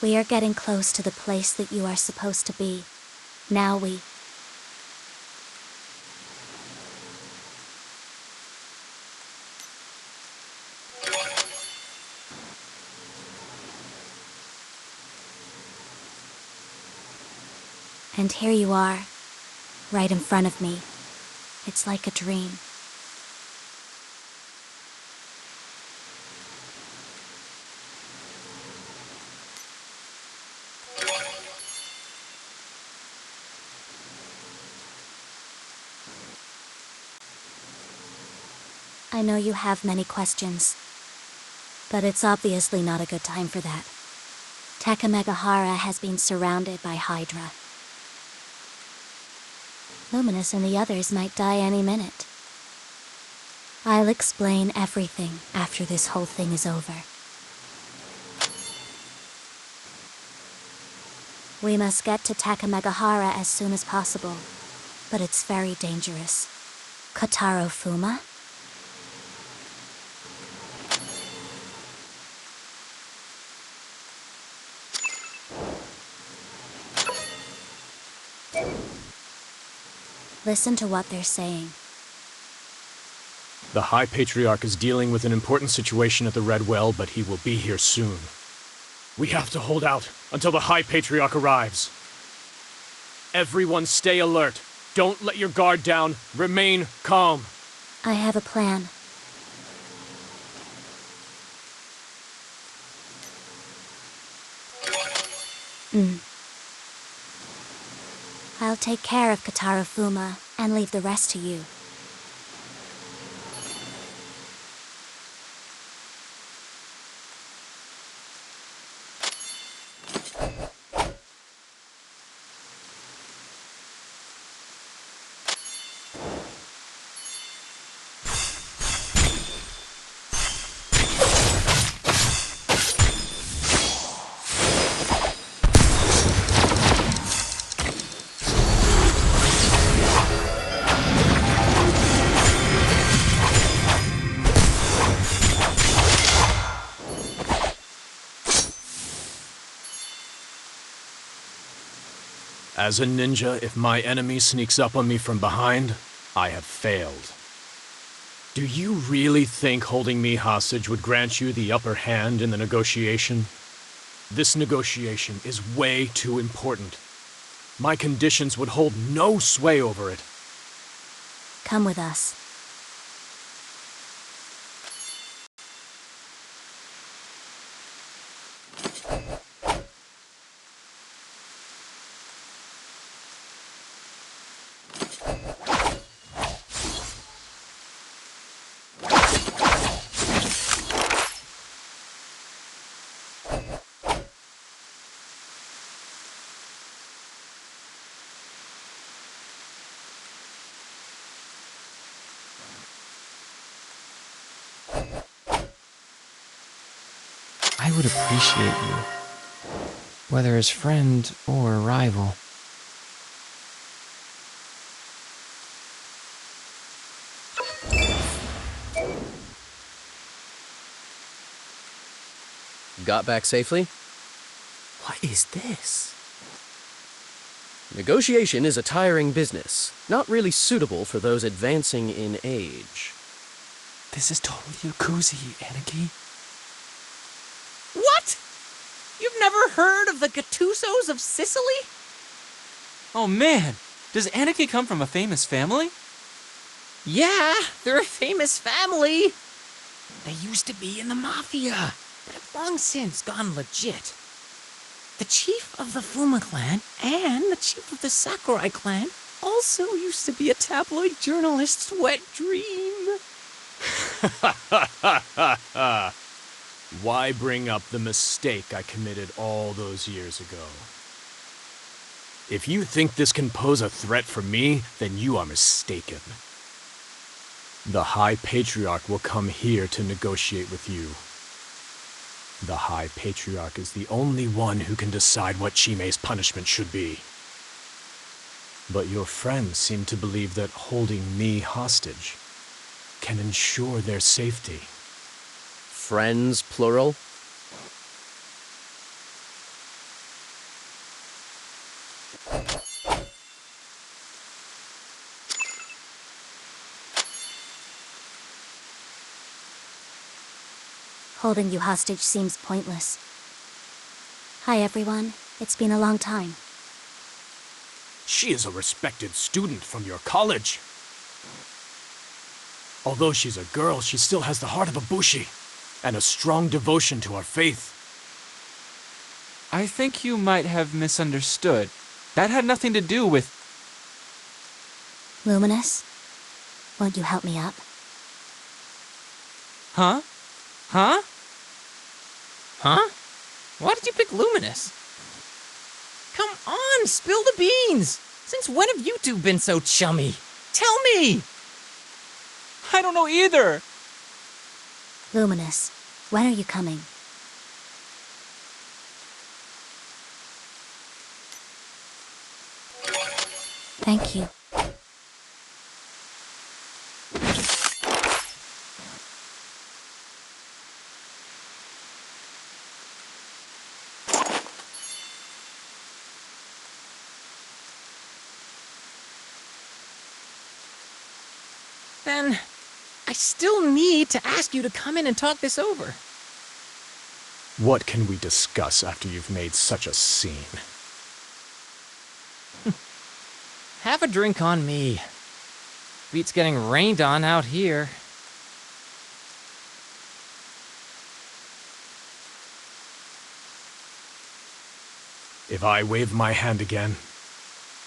We are getting close to the place that you are supposed to be. Now we... And here you are, right in front of me. It's like a dream. I know you have many questions, but it's obviously not a good time for that. Takamegahara has been surrounded by Hydra. Luminous and the others might die any minute. I'll explain everything after this whole thing is over. We must get to Takamegahara as soon as possible, but it's very dangerous. Kotaro Fuma? Listen to what they're saying. The High Patriarch is dealing with an important situation at the Red Well, but he will be here soon. We have to hold out until the High Patriarch arrives. Everyone stay alert. Don't let your guard down. Remain calm. I have a plan. I'll take care of Kotaro Fuma and leave the rest to you. As a ninja, if my enemy sneaks up on me from behind, I have failed. Do you really think holding me hostage would grant you the upper hand in the negotiation? This negotiation is way too important. My conditions would hold no sway over it. Come with us. I would appreciate you, whether as friend or rival. Got back safely? What is this? Negotiation is a tiring business, not really suitable for those advancing in age. This is totally Yakuza, Aniki. What? You've never heard of the Gattusos of Sicily? Oh man, does Aniki come from a famous family? Yeah, they're a famous family. They used to be in the Mafia, but have long since gone legit. The chief of the Fuma clan and the chief of the Sakurai clan also used to be a tabloid journalist's wet dream. Why bring up the mistake I committed all those years ago? If you think this can pose a threat for me, then you are mistaken. The High Patriarch will come here to negotiate with you. The High Patriarch is the only one who can decide what Chime's punishment should be. But your friends seem to believe that holding me hostage can ensure their safety. Friends, plural? Holding you hostage seems pointless. Hi everyone, it's been a long time. She is a respected student from your college. Although she's a girl, she still has the heart of a bushi, and a strong devotion to our faith. I think you might have misunderstood. That had nothing to do with... Luminous, won't you help me up? Huh? Huh? Huh? Why did you pick Luminous? Come on, spill the beans! Since when have you two been so chummy? Tell me! I don't know either! Luminous, when are you coming? Thank you. Then, I still need to ask you to come in and talk this over. What can we discuss after you've made such a scene? Have a drink on me. Beats getting rained on out here. If I wave my hand again,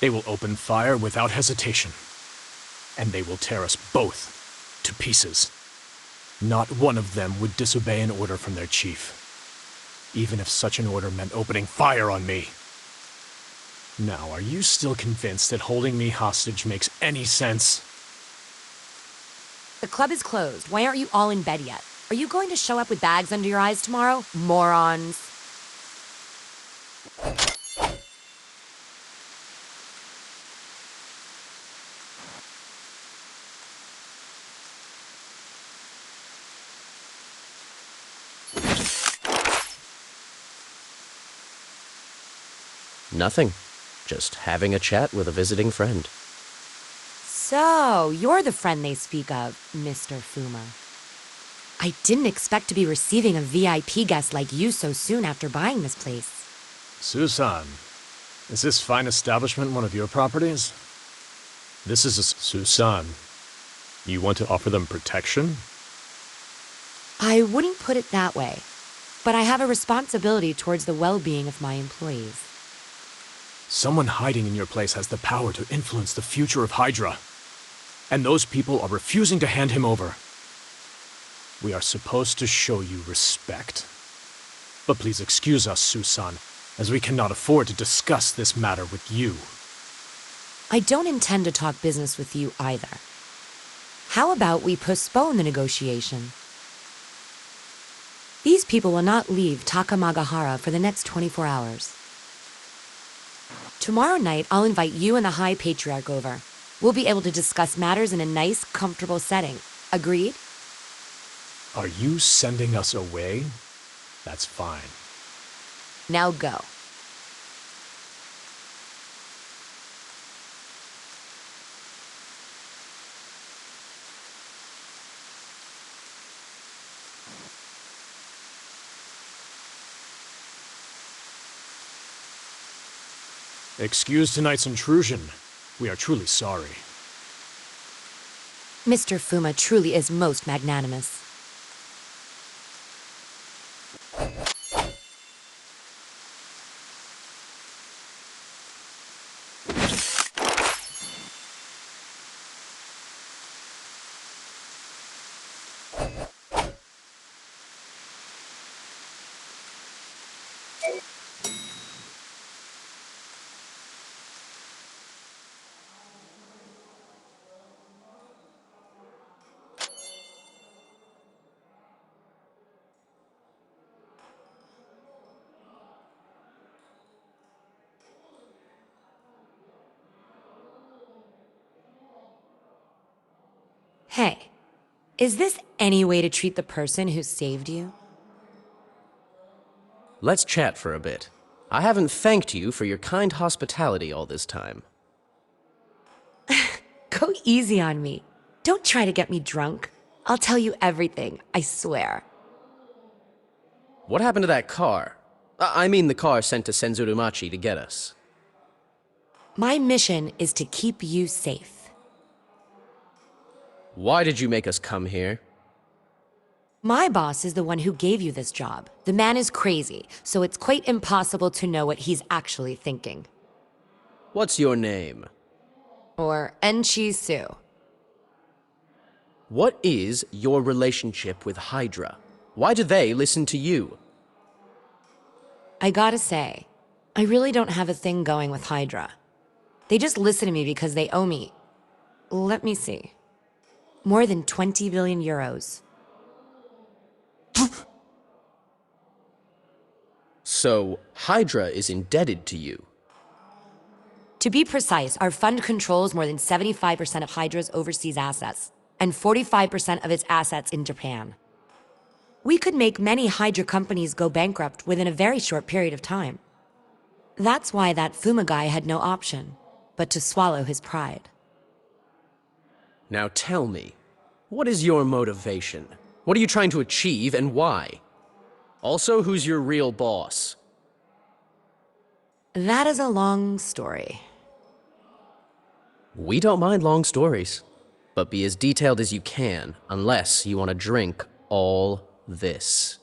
they will open fire without hesitation. And they will tear us both to pieces. Not one of them would disobey an order from their chief, even if such an order meant opening fire on me. Now, are you still convinced that holding me hostage makes any sense? The club is closed. Why aren't you all in bed yet? Are you going to show up with bags under your eyes tomorrow? Morons. Nothing. Just having a chat with a visiting friend. So, you're the friend they speak of, Mr. Fuma. I didn't expect to be receiving a VIP guest like you so soon after buying this place. Susan, is this fine establishment one of your properties? This is a Susan. You want to offer them protection? I wouldn't put it that way, but I have a responsibility towards the well-being of my employees. Someone hiding in your place has the power to influence the future of Hydra. And those people are refusing to hand him over. We are supposed to show you respect. But please excuse us, Susan, as we cannot afford to discuss this matter with you. I don't intend to talk business with you either. How about we postpone the negotiation? These people will not leave Takamagahara for the next 24 hours. Tomorrow night, I'll invite you and the High Patriarch over. We'll be able to discuss matters in a nice, comfortable setting. Agreed? Are you sending us away? That's fine. Now go. Excuse tonight's intrusion. We are truly sorry. Mr. Fuma truly is most magnanimous. Hey, is this any way to treat the person who saved you? Let's chat for a bit. I haven't thanked you for your kind hospitality all this time. Go easy on me. Don't try to get me drunk. I'll tell you everything, I swear. What happened to that car? I mean the car sent to Senzurumachi to get us. My mission is to keep you safe. Why did you make us come here? My boss is the one who gave you this job. The man is crazy, so it's quite impossible to know what he's actually thinking. What's your name? Or Enchi Su. What is your relationship with Hydra? Why do they listen to you? I gotta say, I really don't have a thing going with Hydra. They just listen to me because they owe me. Let me see. More than 20 billion euros. So, Hydra is indebted to you. To be precise, our fund controls more than 75% of Hydra's overseas assets, and 45% of its assets in Japan. We could make many Hydra companies go bankrupt within a very short period of time. That's why that Fuma guy had no option but to swallow his pride. Now tell me, what is your motivation? What are you trying to achieve and why? Also, who's your real boss? That is a long story. We don't mind long stories, but be as detailed as you can, unless you want to drink all this.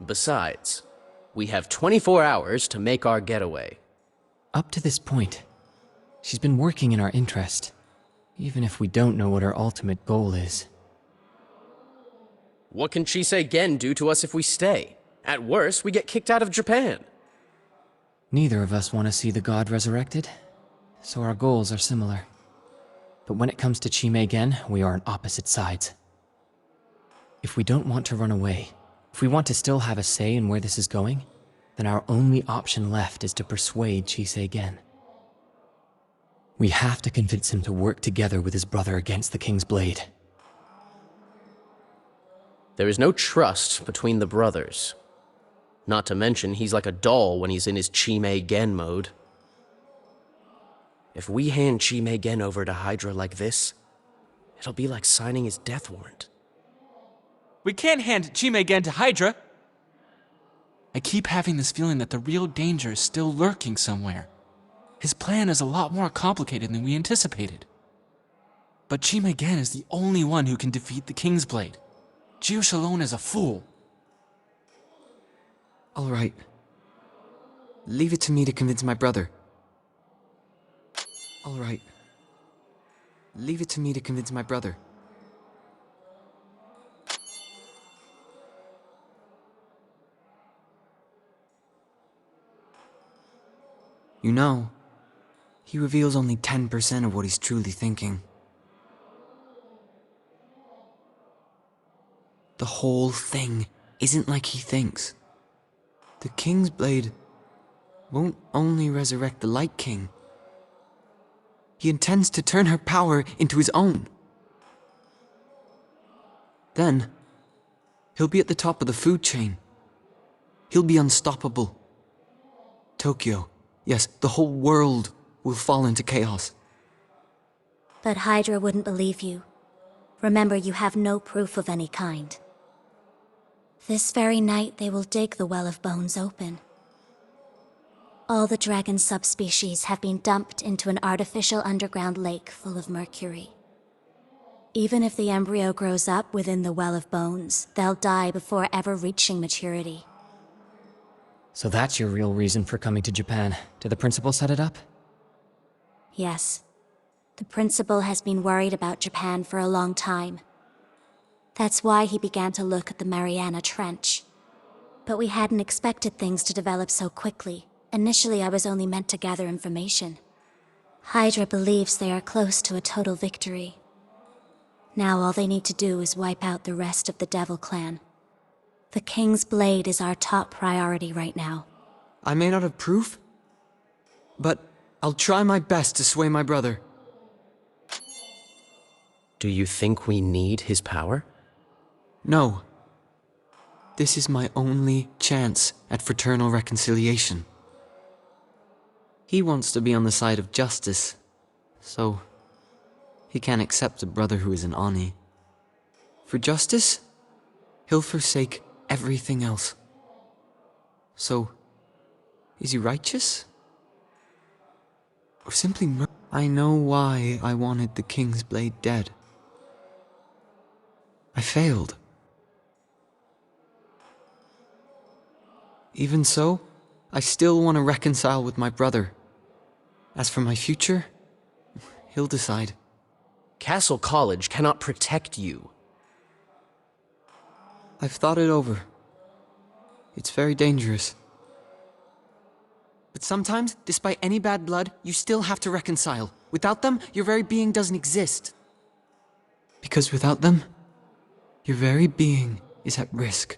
Besides, we have 24 hours to make our getaway. Up to this point, she's been working in our interest, even if we don't know what her ultimate goal is. What can Chisei Gen do to us if we stay? At worst, we get kicked out of Japan. Neither of us want to see the god resurrected, so our goals are similar. But when it comes to Chime Gen, we are on opposite sides. If we don't want to run away, if we want to still have a say in where this is going, then our only option left is to persuade Chisei Gen. We have to convince him to work together with his brother against the King's Blade. There is no trust between the brothers. Not to mention, he's like a doll when he's in his Chime Gen mode. If we hand Chime Gen over to Hydra like this, it'll be like signing his death warrant. We can't hand Chime Gen to Hydra! I keep having this feeling that the real danger is still lurking somewhere. His plan is a lot more complicated than we anticipated. But Chime Gen is the only one who can defeat the King's Blade. Jiush alone is a fool. All right. Leave it to me to convince my brother. All right. Leave it to me to convince my brother. You know, he reveals only 10% of what he's truly thinking. The whole thing isn't like he thinks. The King's Blade won't only resurrect the Light King. He intends to turn her power into his own. Then, he'll be at the top of the food chain. He'll be unstoppable. Tokyo, yes, the whole world will fall into chaos. But Hydra wouldn't believe you. Remember, you have no proof of any kind. This very night, they will dig the Well of Bones open. All the dragon subspecies have been dumped into an artificial underground lake full of mercury. Even if the embryo grows up within the Well of Bones, they'll die before ever reaching maturity. So that's your real reason for coming to Japan. Did the principal set it up? Yes. The principal has been worried about Japan for a long time. That's why he began to look at the Mariana Trench. But we hadn't expected things to develop so quickly. Initially, I was only meant to gather information. Hydra believes they are close to a total victory. Now all they need to do is wipe out the rest of the Devil Clan. The King's Blade is our top priority right now. I may not have proof, but I'll try my best to sway my brother. Do you think we need his power? No. This is my only chance at fraternal reconciliation. He wants to be on the side of justice, so he can't accept a brother who is an Oni. For justice, he'll forsake everything else. So, is he righteous? Or simply I know why I wanted the King's Blade dead. I failed. Even so, I still want to reconcile with my brother. As for my future, he'll decide. Castle College cannot protect you. I've thought it over. It's very dangerous. But sometimes, despite any bad blood, you still have to reconcile. Without them, your very being doesn't exist. Because without them, your very being is at risk.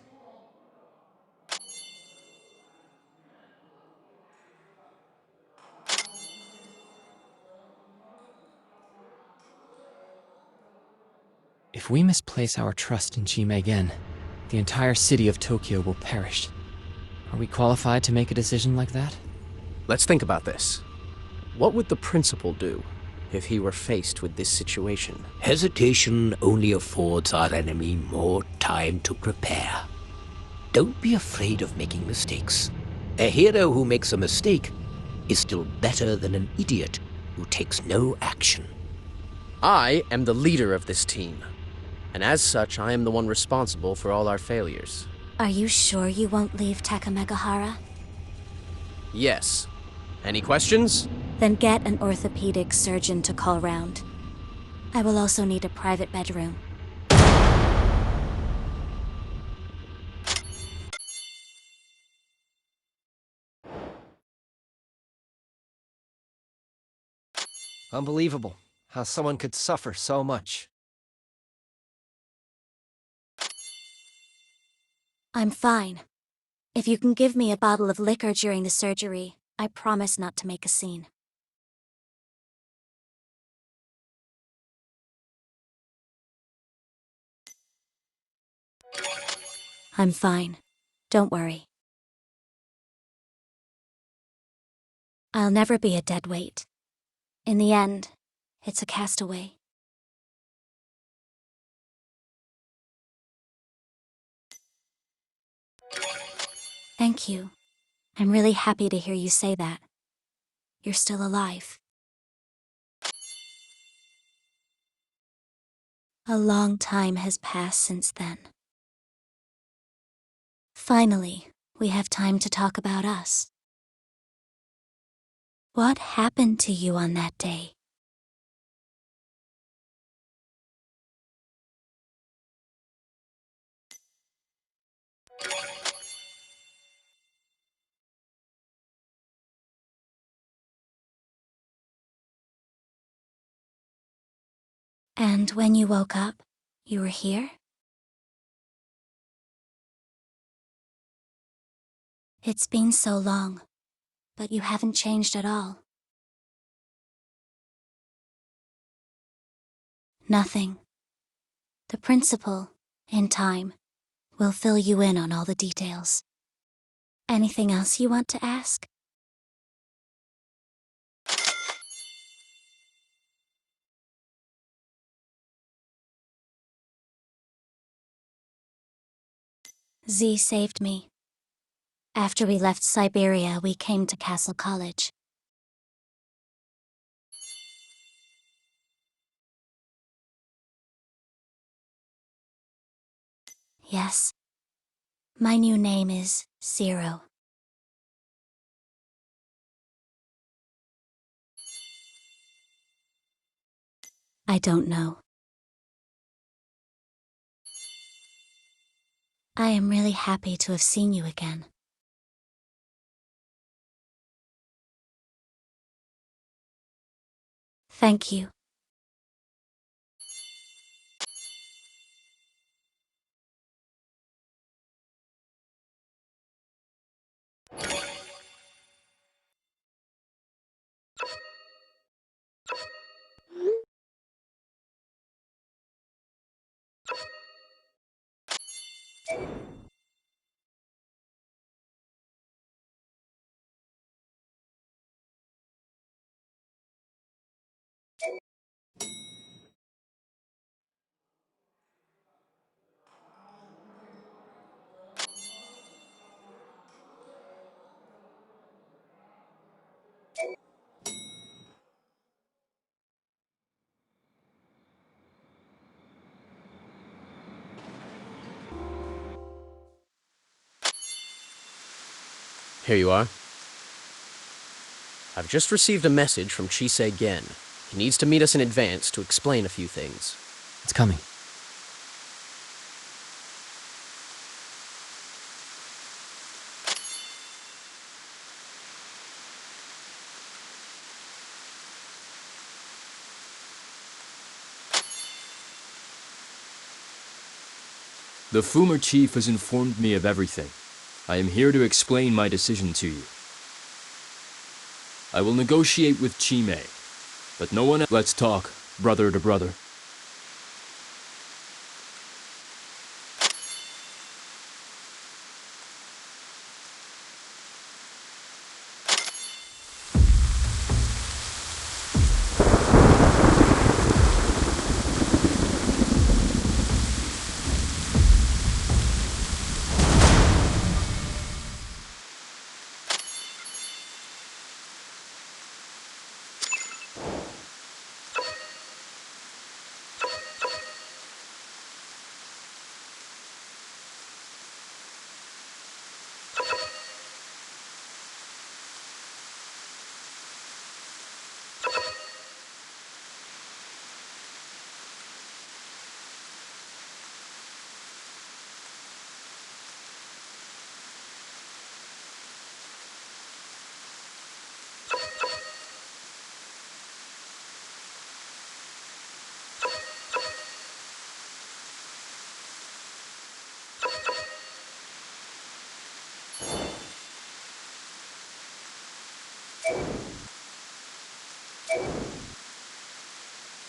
If we misplace our trust in Chime Gen, the entire city of Tokyo will perish. Are we qualified to make a decision like that? Let's think about this. What would the principal do if he were faced with this situation? Hesitation only affords our enemy more time to prepare. Don't be afraid of making mistakes. A hero who makes a mistake is still better than an idiot who takes no action. I am the leader of this team, and as such, I am the one responsible for all our failures. Are you sure you won't leave Takamegahara? Yes. Any questions? Then get an orthopedic surgeon to call round. I will also need a private bedroom. Unbelievable how someone could suffer so much. I'm fine. If you can give me a bottle of liquor during the surgery, I promise not to make a scene. I'm fine. Don't worry. I'll never be a dead weight. In the end, it's a castaway. Thank you. I'm really happy to hear you say that. You're still alive. A long time has passed since then. Finally, we have time to talk about us. What happened to you on that day? And when you woke up, you were here? It's been so long, but you haven't changed at all. Nothing. The principal, in time, will fill you in on all the details. Anything else you want to ask? Z saved me. After we left Siberia, we came to Castle College. Yes. My new name is Zero. I don't know. I am really happy to have seen you again. Thank you. Here you are. I've just received a message from Chisei Gen. He needs to meet us in advance to explain a few things. It's coming. The Fumer chief has informed me of everything. I am here to explain my decision to you. I will negotiate with Chimei, but no one else. Let's talk, brother to brother.